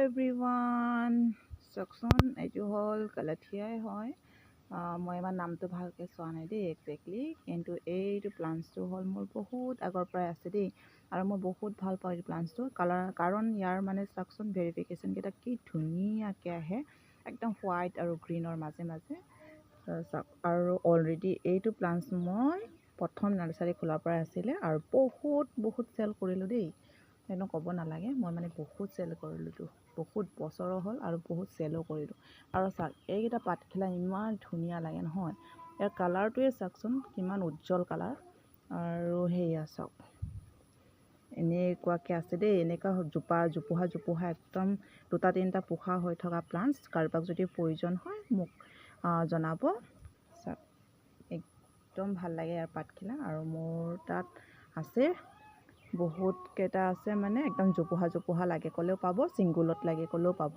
everyone চাওকচোন এইটো হ'ল কালাথিয়াই হয় মই ইমান নামটো ভালকৈ চোৱা নাই দেই একজেক্টলি কিন্তু এইটো প্লাণ্টছটো হ'ল মোৰ বহুত আগৰ পৰাই আছে দেই আৰু মই বহুত ভাল পাওঁ এই প্লাণ্টছটো কাৰণ ইয়াৰ মানে চাওকচোন ভেৰিফিকেশ্যনকেইটা কি ধুনীয়াকৈ আহে একদম হোৱাইট আৰু গ্ৰীণৰ মাজে মাজে চাওক আৰু অলৰেডি এইটো প্লাণ্টছ মই প্ৰথম নাৰ্চাৰী খোলাৰ পৰাই আছিলে আৰু বহুত চেল কৰিলোঁ দেই একদম ক'ব নালাগে মই মানে বহুত চেল কৰিলোঁ বহুত বছৰৰ হ'ল আৰু বহুত চেলো কৰিলোঁ আৰু চাওক এইকেইটা পাতখিলা ইমান ধুনীয়া লাগে নহয় ইয়াৰ কালাৰটোৱে চাওকচোন কিমান উজ্জ্বল কালাৰ আৰু সেয়া চাওক এনেকুৱাকৈ আছে দেই এনেকুৱা জোপোহা একদম 2-3টা পোখা হৈ থকা প্লাণ্টছ কাৰোবাক যদি প্ৰয়োজন হয় মোক জনাব চাওক একদম ভাল লাগে ইয়াৰ পাতখিলা আৰু মোৰ তাত আছে বহুত কেইটা আছে মানে একদম জোপোহা লাগে ক'লেও পাব ছিংগুলত লাগে ক'লেও পাব